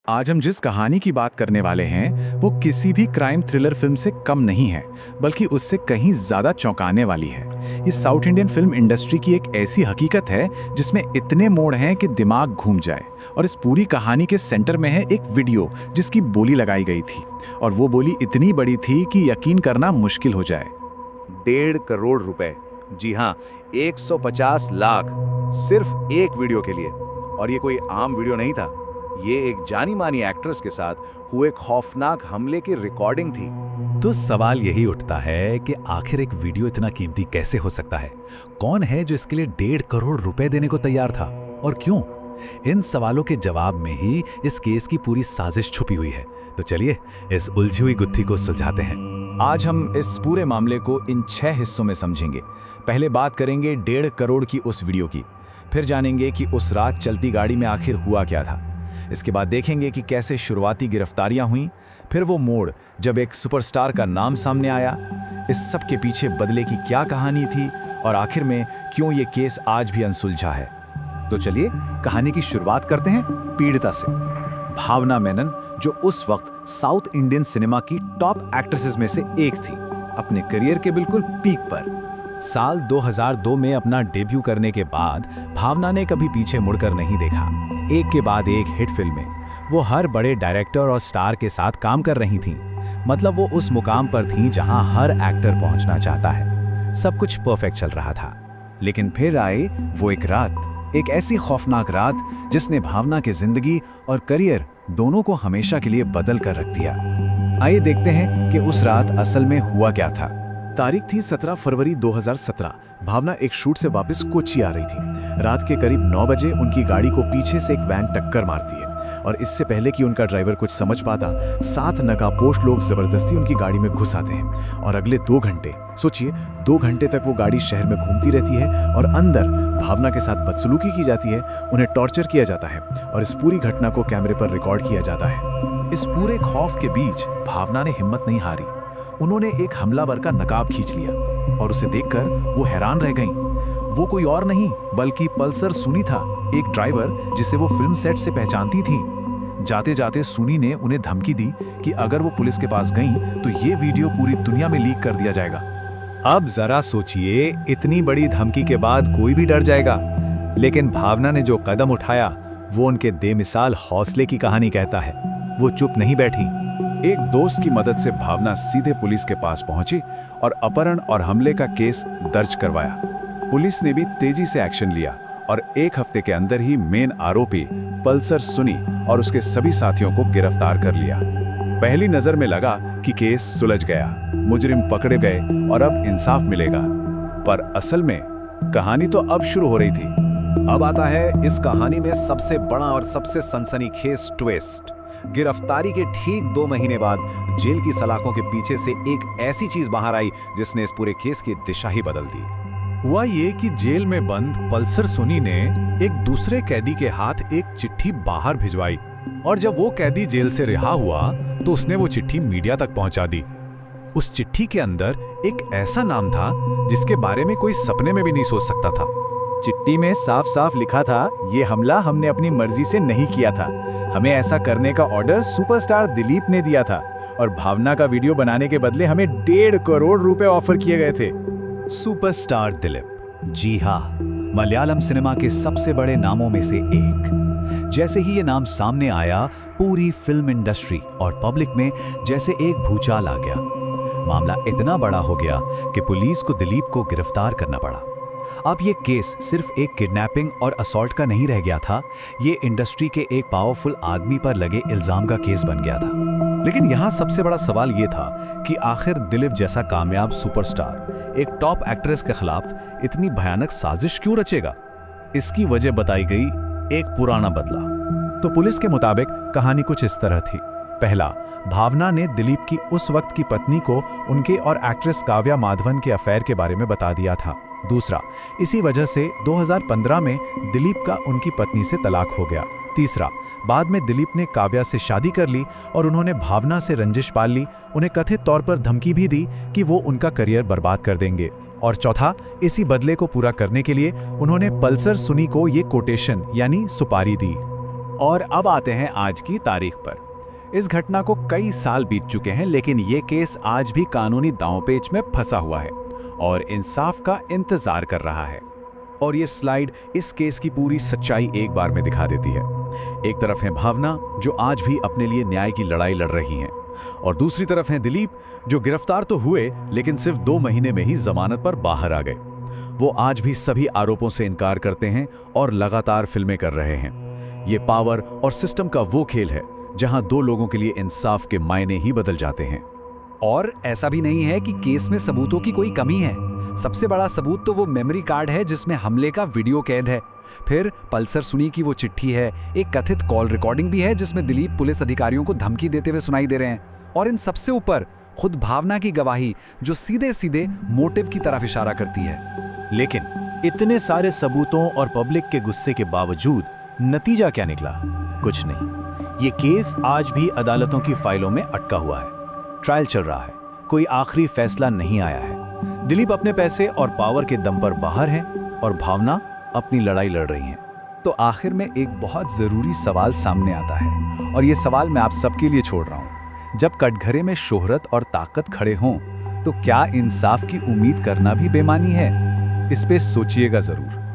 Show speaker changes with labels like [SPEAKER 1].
[SPEAKER 1] आज हम जिस कहानी की बात करने वाले हैं वो किसी भी क्राइम थ्रिलर फिल्म से कम नहीं है, बल्कि उससे कहीं ज्यादा चौंकाने वाली है। ये साउथ इंडियन फिल्म इंडस्ट्री की एक ऐसी हकीकत है जिसमें इतने मोड़ हैं कि दिमाग घूम जाए। और इस पूरी कहानी के सेंटर में है एक वीडियो जिसकी बोली लगाई गई थी, और वो बोली इतनी बड़ी थी कि यकीन करना मुश्किल हो जाए।
[SPEAKER 2] 1.5 करोड़ रुपए, जी हाँ, 150 लाख सिर्फ एक वीडियो के लिए। और ये कोई आम वीडियो नहीं था, ये एक जानी मानी एक्ट्रेस के साथ हुए खौफनाक हमले की रिकॉर्डिंग थी।
[SPEAKER 3] तो सवाल यही उठता है कि आखिर एक वीडियो इतना कीमती कैसे हो सकता है? कौन है जो इसके लिए 1.5 करोड़ रुपए देने को तैयार था, और क्यों? इन सवालों के जवाब में ही इस केस की पूरी साजिश छुपी हुई है। तो चलिए इस उलझी हुई गुत्थी को सुलझाते हैं।
[SPEAKER 1] आज हम इस पूरे मामले को इन 6 हिस्सों में समझेंगे। पहले बात करेंगे 1.5 करोड़ की उस वीडियो की, फिर जानेंगे कि उस रात चलती गाड़ी में आखिर हुआ क्या था। इसके बाद देखेंगे कि कैसे शुरुआती गिरफ्तारियां हुईं, फिर वो मोड़ जब एक सुपरस्टार का नाम सामने आया, इस सब के पीछे बदले की क्या कहानी थी, और आखिर में क्यों ये केस आज भी अनसुलझा है। तो चलिए कहानी की शुरुआत करते हैं पीड़िता से। भावना मेनन, जो उस वक्त साउथ इंडियन सिनेमा की टॉप एक्ट्रेसेस में से एक थी, अपने करियर के बिल्कुल पीक पर। साल 2002 में अपना डेब्यू करने के बाद भावना ने कभी पीछे मुड़कर नहीं देखा। एक के बाद एक हिट फिल्में, वो हर बड़े डायरेक्टर और स्टार के साथ काम कर रही थीं। मतलब वो उस मुकाम पर थीं जहां हर एक्टर पहुंचना चाहता है। सब कुछ परफेक्ट चल रहा था। लेकिन फिर आई वो एक रात, एक ऐसी खौफनाक रात जिसने भावना की जिंदगी और करियर दोनों को हमेशा के लिए बदल कर रख दिया। आइए देखते हैं कि उस रात असल में हुआ क्या था। तारीख थी 17 फरवरी 2017। भावना एक शूट से वापस कोच्चि आ रही थी। रात के करीब 9 बजे उनकी गाड़ी को पीछे से एक वैन टक्कर मारती है, और इससे पहले कि उनका ड्राइवर कुछ समझ पाता, 7 नकाबपोश लोग जबरदस्ती उनकी गाड़ी में घुस आते हैं। और अगले 2 घंटे, सोचिए 2 घंटे तक वो गाड़ी शहर में घूमती रहती है, और अंदर भावना के साथ बदसलूकी की जाती है, उन्हें टॉर्चर किया जाता है, और इस पूरी घटना को कैमरे पर रिकॉर्ड किया जाता है। इस पूरे खौफ के बीच भावना ने हिम्मत नहीं हारी। उन्होंने एक हमलावर का नकाब खींच लिया, और उसे देखकर वो हैरान रह गईं। वो कोई और नहीं बल्कि पल्सर सुनी था, एक ड्राइवर जिसे वो फिल्म सेट से पहचानती थी। जाते जाते सुनी ने उन्हें धमकी दी कि अगर वो पुलिस के पास गईं तो ये वीडियो पूरी दुनिया में लीक कर दिया जाएगा।
[SPEAKER 3] अब जरा सोचिए, इतनी बड़ी धमकी के बाद कोई भी डर जाएगा। लेकिन भावना ने जो कदम उठाया वो उनके बेमिसाल हौसले की कहानी कहता है। वो चुप नहीं बैठी।
[SPEAKER 1] एक दोस्त की मदद से भावना सीधे पुलिस के पास पहुंची और अपहरण और हमले का केस दर्ज करवाया। पुलिस ने भी तेजी से एक्शन लिया, और 1 हफ्ते के अंदर ही मेन आरोपी पल्सर सुनी और उसके सभी साथियों को गिरफ्तार कर लिया। पहली नजर में लगा कि केस सुलझ गया, मुजरिम पकड़े गए और अब इंसाफ मिलेगा। पर असल में कहानी तो अब शुरू हो रही थी।
[SPEAKER 3] अब आता है इस कहानी में सबसे बड़ा और सबसे सनसनीखेज ट्विस्ट। गिरफ्तारी के ठीक 2 महीने बाद जेल की सलाखों के पीछे से एक ऐसी चीज बाहर आई जिसने इस पूरे केस की दिशा ही बदल दी। हुआ ये कि जेल में बंद पल्सर सुनी ने एक दूसरे कैदी के हाथ एक चिट्ठी बाहर भिजवाई, और जब वो कैदी जेल से रिहा हुआ तो उसने वो चिट्ठी मीडिया तक पहुंचा दी। उस चिट्ठी के अंदर एक ऐसा नाम था जिसके बारे में कोई सपने में भी नहीं सोच सकता था।
[SPEAKER 1] चिट्ठी में साफ साफ लिखा था, ये हमला हमने अपनी मर्जी से नहीं किया था। हमें ऐसा करने का ऑर्डर सुपरस्टार दिलीप ने दिया था, और भावना का वीडियो बनाने के बदले हमें 1.5 करोड़ रुपए ऑफर किए गए थे।
[SPEAKER 3] सुपरस्टार दिलीप, जी हाँ, मलयालम सिनेमा के सबसे बड़े नामों में से एक। जैसे ही ये नाम सामने आया, पूरी फिल्म इंडस्ट्री और पब्लिक में जैसे एक भूचाल आ गया। मामला इतना बड़ा हो गया कि पुलिस को दिलीप को गिरफ्तार करना पड़ा। अब ये केस सिर्फ एक किडनैपिंग और असॉल्ट का नहीं रह गया था, ये इंडस्ट्री के एक पावरफुल आदमी पर लगे इल्जाम का केस बन गया था। लेकिन यहाँ सबसे बड़ा सवाल ये था कि आखिर दिलीप जैसा कामयाब सुपरस्टार एक टॉप एक्ट्रेस के खिलाफ इतनी भयानक साजिश क्यों रचेगा? इसकी वजह बताई गई एक पुराना बदला। तो पुलिस के मुताबिक कहानी कुछ इस तरह थी। पहला, भावना ने दिलीप की उस वक्त की पत्नी को उनके और एक्ट्रेस काव्या माधवन के अफेयर के बारे में बता दिया था। दूसरा, इसी वजह से 2015 में दिलीप का उनकी पत्नी से तलाक हो गया। तीसरा, बाद में दिलीप ने काव्या से शादी कर ली और उन्होंने भावना से रंजिश पाल ली, उन्हें कथित तौर पर धमकी भी दी कि वो उनका करियर बर्बाद कर देंगे। और चौथा, इसी बदले को पूरा करने के लिए उन्होंने पल्सर सुनी को ये कोटेशन यानी सुपारी दी। और अब आते हैं आज की तारीख पर। इस घटना को कई साल बीत चुके हैं, लेकिन ये केस आज भी कानूनी दांवपेच में फंसा हुआ है और इंसाफ का इंतजार कर रहा है। और ये स्लाइड इस केस की पूरी सच्चाई एक बार में दिखा देती है। एक तरफ है भावना, जो आज भी अपने लिए न्याय की लड़ाई लड़ रही हैं, और दूसरी तरफ है दिलीप, जो गिरफ्तार तो हुए लेकिन सिर्फ 2 महीने में ही जमानत पर बाहर आ गए। वो आज भी सभी आरोपों से इनकार करते हैं और लगातार फिल्में कर रहे हैं। ये पावर और सिस्टम का वो खेल है जहां 2 लोगों के लिए इंसाफ के मायने ही बदल जाते हैं।
[SPEAKER 4] और ऐसा भी नहीं है कि केस में सबूतों की कोई कमी है। सबसे बड़ा सबूत तो वो मेमोरी कार्ड है जिसमें हमले का वीडियो कैद है। फिर पल्सर सुनी की वो चिट्ठी है, एक कथित कॉल रिकॉर्डिंग भी है जिसमें दिलीप पुलिस अधिकारियों को धमकी देते हुए सुनाई दे रहे हैं, और इन सबसे ऊपर खुद भावना की गवाही जो सीधे सीधे मोटिव की तरफ इशारा करती है।
[SPEAKER 1] लेकिन इतने सारे सबूतों और पब्लिक के गुस्से के बावजूद नतीजा क्या निकला? कुछ नहीं। ये केस आज भी अदालतों की फाइलों में अटका हुआ है। ट्रायल चल रहा है, कोई आखिरी फैसला नहीं आया है। दिलीप अपने पैसे और पावर के दम पर बाहर हैं और भावना अपनी लड़ाई लड़ रही हैं।
[SPEAKER 4] तो आखिर में एक बहुत जरूरी सवाल सामने आता है, और ये सवाल मैं आप सबके लिए छोड़ रहा हूं। जब कटघरे में शोहरत और ताकत खड़े हों, तो क्या इंसाफ की उम्मीद करना भी बेमानी है? इस पे सोचिएगा जरूर।